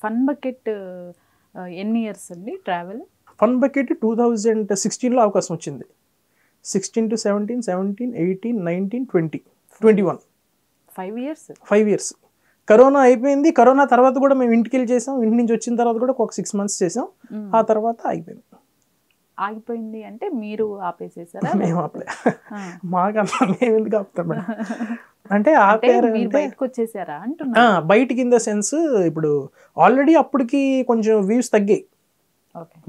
Fun bucket ఎన్ని years అండి travel? Fun bucket 2016లో అవకాశం వచ్చింది. 16 to 17, 17, 18, 19, 20, 21. 5 years. 5 years. కరోనా అయిపోయింది. కరోనా తర్వాత కూడా మేము ఇంటికి వెళ్ళి చేసాం. ఇంటి నుంచి వచ్చిన తర్వాత కూడా ఒక 6 months చేసాం. ఆ తర్వాత ఆగిపోయింది. ఆగిపోయింది అంటే మీరు ఆపేసేసారా? మేము ఆపలే. మాకన్నా మేము ఎందుకు ఆపుతాం మేడం? అంటే ఆపారు మీరు బయటకు వచ్చేసారా అంటున్నా. బయటికి ఇన్ ద సెన్స్ ఇప్పుడు ఆల్రెడీ అప్పటికి కొంచెం వ్యూస్ తగ్గాయి.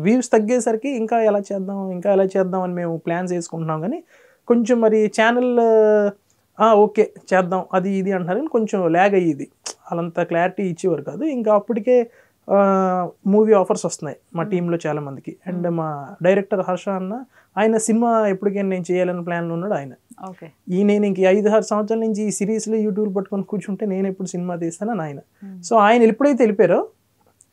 వ్యూస్ తగ్గేసరికి ఇంకా ఎలా చేద్దాం అని మేము ప్లాన్స్ వేసుకుంటున్నాం. కానీ కొంచెం మరి ఛానల్ ఓకే చేద్దాం అది ఇది అంటున్నారు కానీ కొంచెం ల్యాగ్ అయ్యేది. వాళ్ళంత క్లారిటీ ఇచ్చేవారు కాదు. ఇంకా అప్పటికే మూవీ ఆఫర్స్ వస్తున్నాయి మా టీంలో చాలా మందికి. అండ్ మా డైరెక్టర్ హర్ష అన్న ఆయన సినిమా ఎప్పటికైనా నేను చేయాలని ప్లాన్లో ఉన్నాడు. ఆయన నేను ఇంక 5-6 సంవత్సరాల నుంచి ఈ సిరీస్లో యూట్యూబ్ పట్టుకొని కూర్చుంటే నేను ఎప్పుడు సినిమా తీస్తానని ఆయన. సో ఆయన ఎప్పుడైతే వెళ్ళిపోయారో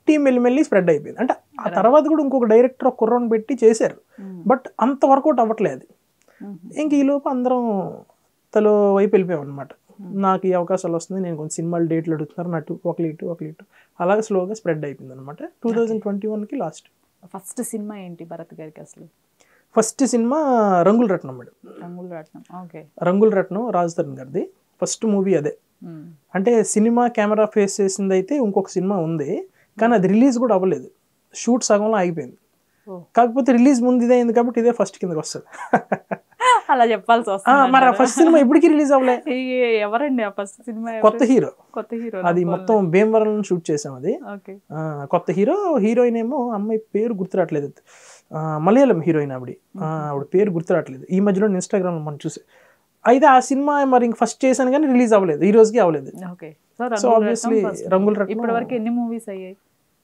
టీం మెల్లి స్ప్రెడ్ అయిపోయింది. అంటే ఆ తర్వాత కూడా ఇంకొక డైరెక్టర్ ఒక కుర్రను పెట్టి చేశారు. బట్ అంత వర్కౌట్ అవ్వట్లేదు. ఇంక ఈ లోపు అందరం తలో వైపు వెళ్ళిపోయాం అనమాట. నాకు ఈ అవకాశాలు వస్తుంది, నేను కొంచెం సినిమాలు డేట్లు అడుగుతున్నారు, నటు ఒకలిటు అలాగే స్లోగా స్ప్రెడ్ అయిపోయింది అనమాట. 2021కి లాస్ట్. ఫస్ట్ సినిమా ఏంటి భరత్ గారికి అసలు? ఫస్ట్ సినిమా రంగుల రత్నం మేడం. రంగుల రత్నం రాజ్ తరుణ్ గారిది ఫస్ట్ మూవీ అదే. అంటే సినిమా కెమెరా ఫేస్ చేసింది అయితే ఇంకొక సినిమా ఉంది కానీ అది రిలీజ్ కూడా అవ్వలేదు. షూట్ సగంలో ఆగిపోయింది. కాకపోతే రిలీజ్ ముందు ఇదే అయింది కాబట్టి ఇదే ఫస్ట్ కిందకి వస్తుంది. అలా చెప్పాల్సి వస్తుంది. మరి ఫస్ట్ సినిమా ఇప్పటికీ రిలీజ్ అవ్వలే. ఎవరండి ఆ ఫస్ట్ సినిమా? కొత్త హీరో. అది మొత్తం భీమవరం షూట్ చేసాం. అది కొత్త హీరోయిన్ ఏమో అమ్మాయి పేరు గుర్తురావట్లేదు. మలయాళం హీరోయిన్ ఆవిడ పేరు గుర్తురావట్లేదు. ఈ మధ్యలో ఇన్స్టాగ్రామ్ మనం చూసే అయితే ఆ సినిమా మరి ఇంక ఫస్ట్ చేశాను కానీ రిలీజ్ అవ్వలేదు. ఈ రోజుకి అవ్వలేదు. సో ఆబ్వియస్లీ రంగుల రత్నం. ఇప్పటి వరకు ఎన్ని మూవీస్ అయ్యాయి?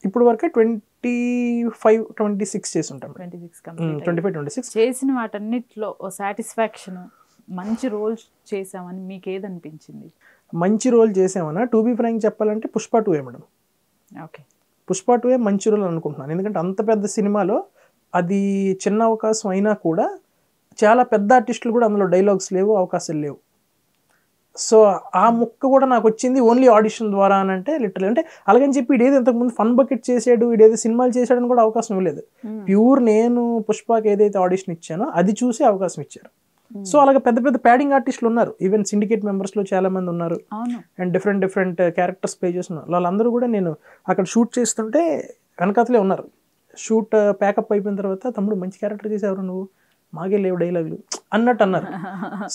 ఇప్పుడు వరకే 25-26 చేసి ఉంటాం. 25-26 చేసిన వాటన్నిటిలో సాటిస్ఫాక్షన్, మంచి రోల్ చేసామని మీకు ఏదనిపించింది? మంచి రోల్ చేసామన్నా టు బి ఫ్రాంక్ చెప్పాలంటే పుష్ప 2 మేడం. పుష్ప 2 మంచి రోల్ అనుకుంటున్నాను. ఎందుకంటే అంత పెద్ద సినిమాలో అది చిన్న అవకాశం అయినా కూడా చాలా పెద్ద ఆర్టిస్టులు కూడా అందులో డైలాగ్స్ లేవు, అవకాశాలు లేవు. సో ఆ ముక్క కూడా నాకు వచ్చింది ఓన్లీ ఆడిషన్ ద్వారా అని అంటే లిటరల్. అంటే అలాగని చెప్పి ఇడేది ఇంతకుముందు ఫన్ బకెట్ చేసాడు, ఇడేదో సినిమాలు చేసాడని కూడా అవకాశం ఇవ్వలేదు. ప్యూర్ నేను పుష్పకి ఏదైతే ఆడిషన్ ఇచ్చానో అది చూసి అవకాశం ఇచ్చారు. సో అలాగే పెద్ద పెద్ద ప్యాడింగ్ ఆర్టిస్టులు ఉన్నారు. ఈవెన్ సిండికేట్ మెంబర్స్లో చాలా మంది ఉన్నారు. అండ్ డిఫరెంట్ క్యారెక్టర్స్ ప్లే చేస్తున్నారు. వాళ్ళందరూ కూడా నేను అక్కడ షూట్ చేస్తుంటే వెనకాతలే ఉన్నారు. షూట్ ప్యాకప్ అయిపోయిన తర్వాత తమ్ముడు మంచి క్యారెక్టర్ చేసేవారు నువ్వు, మాకే లేవు డైలాగులు అన్నట్టు అన్నారు.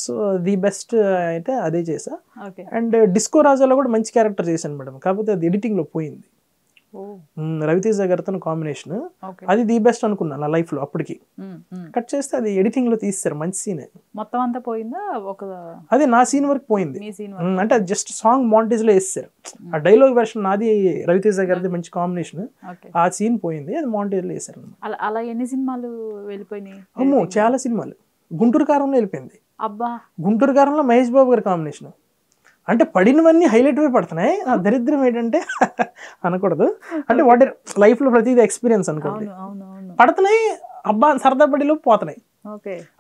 సో ది బెస్ట్ అయితే అదే చేసా. అండ్ డిస్కో రాజాలో కూడా మంచి క్యారెక్టర్ చేశాను మేడం. కాకపోతే అది ఎడిటింగ్లో పోయింది. రవితేజ గారితో కాంబినేషన్ అది ది బెస్ట్ అనుకున్నాను నా లైఫ్ లో. అప్పటికి కట్ చేస్తే అది ఎడిటింగ్ లో తీస్తారు. మంచి సీనే మొత్తం అంతా పోయిందా? అదే నా సీన్ వరకు పోయింది. అంటే అది జస్ట్ సాంగ్ మాంటేజ్ లో వేస్తారు. ఆ డైలాగ్ వెర్షన్ నాది, రవితేజ గారిది మంచి కాంబినేషన్. ఆ సీన్ పోయింది, అది మాంటేజ్ లో వేసారు. అలా ఎన్ని సినిమాలు వెళ్ళిపోయినాయి? అమ్మో చాలా సినిమాలు. గుంటూరు కారంలో వెళ్ళిపోయింది. అబ్బా, గుంటూరు కారంలో మహేష్ బాబు గారి కాంబినేషన్. అంటే పడినవన్నీ హైలైట్ అయి పడుతున్నాయి. ఆ దరిద్రం ఏంటంటే అనకూడదు, అంటే వాటి లైఫ్ లో ప్రతిదీ ఎక్స్పీరియన్స్ అనుకోండి. పడుతున్నాయి అబ్బా సరదా పడిలో పోతున్నాయి.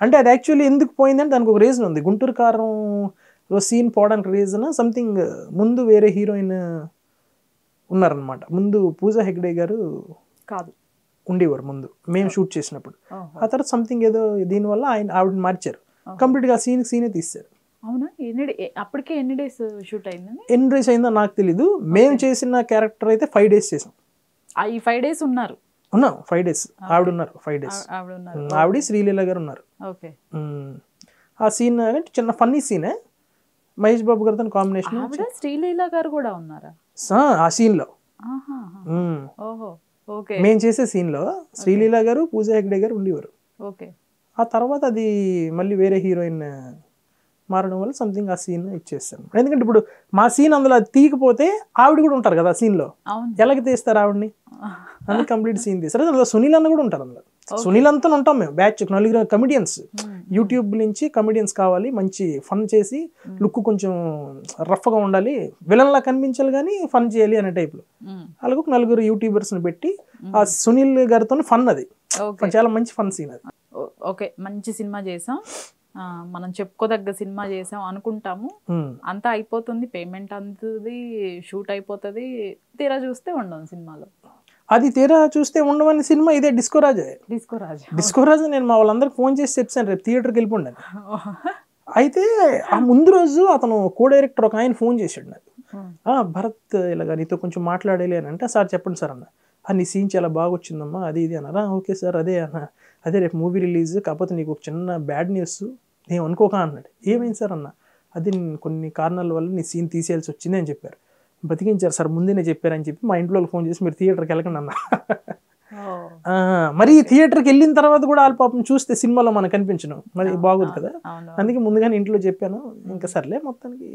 అంటే అది యాక్చువల్లీ ఎందుకు పోయిందంటే దానికి ఒక రీజన్ ఉంది. గుంటూరు కారంలో సీన్ పోవడానికి రీజన్ సంథింగ్. ముందు వేరే హీరోయిన్ ఉన్నారనమాట. ముందు పూజా హెగ్డే గారు కాదు ఉండేవారు ముందు మేము షూట్ చేసినప్పుడు. ఆ తర్వాత సంథింగ్ ఏదో దీనివల్ల ఆవిడని మార్చారు. కంప్లీట్గా సీనే తీశారు. అవునా? అప్పటికే ఎన్ని డేస్ షూట్ అయిందని? ఎన్ని డేస్ అయిందో నాకు తెలీదు. మేము చేసిన క్యారెక్టర్ అయితే 5 days చేసాం. ఈ 5 days ఉన్నాం 5 days. ఆవిడ ఉన్నారు 5 days. ఆవిడ శ్రీలీల గారు ఉన్నారు. ఆ సీన్ చిన్న ఫన్నీ సీనే. మహేష్ బాబు గారితో కాంబినేషన్. శ్రీలీల గారు కూడా ఉన్నారా ఆ సీన్ లో? మేము చేసే సీన్ లో శ్రీలీల గారు, పూజా హెగ్డే గారు ఉండేవారు. ఆ తర్వాత అది మళ్ళీ వేరే హీరోయిన్ మారడం వల్ల సంథింగ్ ఆ సీన్ ఇచ్చేస్తాను. ఎందుకంటే ఇప్పుడు మా సీన్ అందులో తీయకపోతే ఆవిడ కూడా ఉంటారు కదా సీన్ లో, ఎలాగ తీస్తారు ఆవిడని? అందుకే కంప్లీట్ సీన్ తీస్తారు. అందులో సునీల్ అన్న కూడా ఉంటారు. అందులో సునీల్ అంతా ఉంటాం మేము బ్యాచ్ 4 కమెడియన్స్. యూట్యూబ్ నుంచి కమెడియన్స్ కావాలి, మంచి ఫన్ చేసి లుక్ కొంచెం రఫ్గా ఉండాలి, విలన్ లా కనిపించాలి కానీ ఫన్ చేయాలి అనే టైప్ లో అలాగే 4 యూట్యూబర్స్ ని పెట్టి ఆ సునీల్ గారితో ఫన్, అది చాలా మంచి ఫన్ సీన్. అది ఓకే, మంచి సినిమా చేసాం. మనం చెప్పుకోదగ్గ సినిమా చేసాం అనుకుంటాము, అంతా అయిపోతుంది, పేమెంట్ అందుతుంది, షూట్ అయిపోతుంది, తీరా చూస్తే ఉండదు సినిమాలో. అది తీరా చూస్తే ఉండవని సినిమా ఇదే డిస్కో రాజా. డిస్కో రాజా నేను మా వాళ్ళందరికి ఫోన్ చేసి చెప్పాను రేపు థియేటర్కి వెళ్ళిపోండి. అయితే ఆ ముందు రోజు అతను కో డైరెక్టర్ ఒక ఆయన ఫోన్ చేశాడు నాకు, భరత్ ఇలాగా నీతో కొంచెం మాట్లాడేది అని అంటే, సార్ చెప్పండి సార్ అన్న, నీ సీన్ చాలా బాగా వచ్చిందమ్మా అది ఇది అన్నారా. ఓకే సార్ అదే అన్న, అదే రేపు మూవీ రిలీజ్, కాకపోతే నీకు ఒక చిన్న బ్యాడ్ న్యూస్, నేను అనుకోక అన్నాడు. ఏమైంది సార్ అన్న, అది కొన్ని కారణాల వల్ల నీ సీన్ తీసేయాల్సి వచ్చింది అని చెప్పారు. బతికించారు సార్, ముందే చెప్పారని చెప్పి మా ఇంట్లో ఫోన్ చేసి మీరు థియేటర్కి వెళ్ళకండి అన్న. మరి థియేటర్కి వెళ్ళిన తర్వాత కూడా వాళ్ళ పాపం చూస్తే సినిమాలో మనకు కనిపించడం మరి బాగుంది కదా, అందుకే ముందుగానే ఇంట్లో చెప్పాను. ఇంకా సర్లే మొత్తానికి